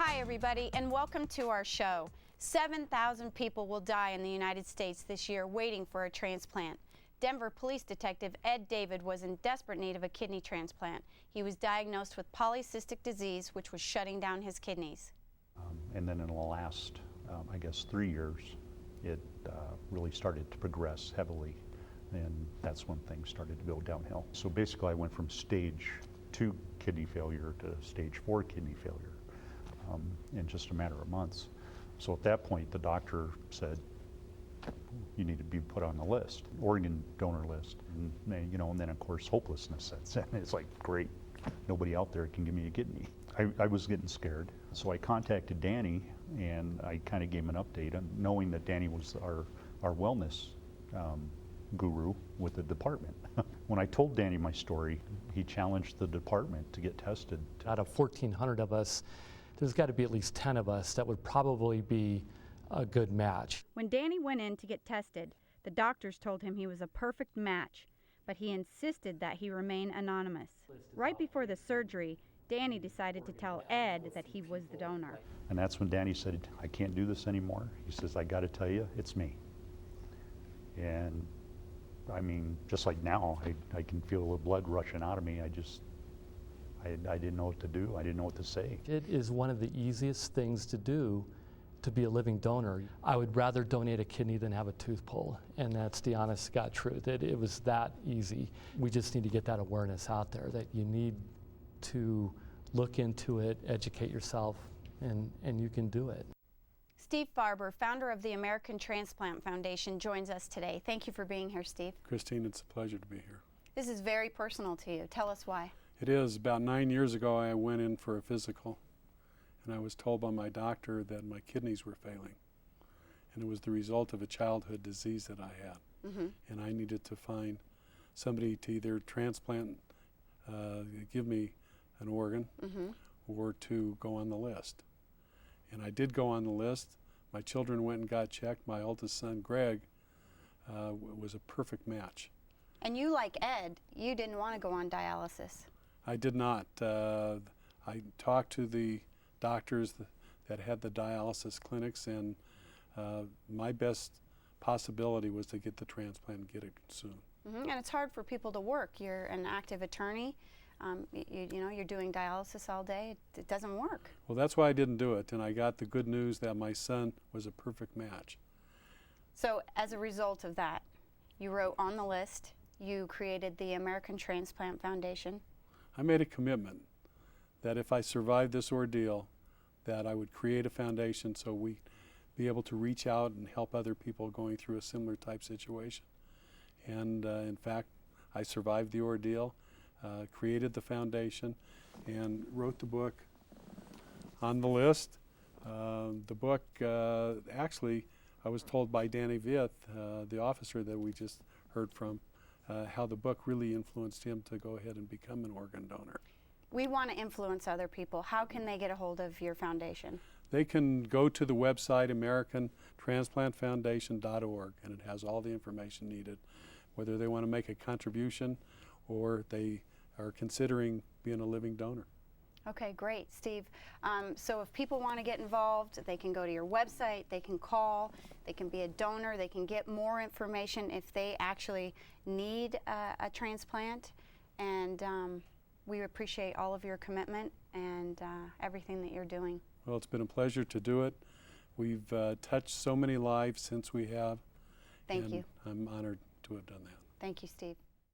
Hi everybody, and welcome to our show. 7,000 people will die in the United States this year waiting for a transplant. Denver Police Detective Ed David was in desperate need of a kidney transplant. He was diagnosed with polycystic disease, which was shutting down his kidneys. And then in the last, I guess, 3 years, it really started to progress heavily, and that's when things started to go downhill. So basically I went from stage 2 kidney failure to stage 4 kidney failure in just a matter of months. So at that point the doctor said, you need to be put on the list, organ donor list. And then of course hopelessness sets in. It's like, great, nobody out there can give me a kidney. I was getting scared. So I contacted Danny and I kind of gave him an update, knowing that Danny was our wellness guru with the department. When I told Danny my story, he challenged the department to get tested. Out of 1,400 of us, there's got to be at least 10 of us that would probably be a good match. When Danny went in to get tested, the doctors told him he was a perfect match, but he insisted that he remain anonymous. Right before the surgery, Danny decided to tell Ed that he was the donor. And that's when Danny said, I can't do this anymore. He says, I got to tell you, it's me. And I mean, just like now, I can feel the blood rushing out of me. I didn't know what to do. I didn't know what to say. It is one of the easiest things to do to be a living donor. I would rather donate a kidney than have a tooth pulled, and that's the honest to God truth. It was that easy. We just need to get that awareness out there that you need to look into it, educate yourself, and you can do it. Steve Farber, founder of the American Transplant Foundation, joins us today. Thank you for being here, Steve. Christine, it's a pleasure to be here. This is very personal to you. Tell us why. It is. About 9 years ago, I went in for a physical, and I was told by my doctor that my kidneys were failing. And it was the result of a childhood disease that I had. And I needed to find somebody to either transplant, give me an organ, or to go on the list. And I did go on the list. My children went and got checked. My oldest son, Greg, was a perfect match. And you, like Ed, you didn't want to go on dialysis. I did not. I talked to the doctors that had the dialysis clinics, and my best possibility was to get the transplant and get it soon. And it's hard for people to work. You're an active attorney. You're doing dialysis all day. It doesn't work. Well, that's why I didn't do it, and I got the good news that my son was a perfect match. So as a result of that, you wrote on the list, you created the American Transplant Foundation. I made a commitment that if I survived this ordeal, that I would create a foundation so we'd be able to reach out and help other people going through a similar type situation. And in fact, I survived the ordeal, created the foundation, and wrote the book On the List. The book, actually, I was told by Danny Vieth, the officer that we just heard from, how the book really influenced him to go ahead and become an organ donor. We want to influence other people. How can they get a hold of your foundation? They can go to the website AmericanTransplantFoundation.org, and it has all the information needed, whether they want to make a contribution or they are considering being a living donor. Okay, great, Steve. So if people want to get involved, they can go to your website, they can call, they can be a donor, they can get more information if they actually need a transplant. And we appreciate all of your commitment and everything that you're doing. Well, it's been a pleasure to do it. We've touched so many lives since we have. Thank you. I'm honored to have done that. Thank you, Steve.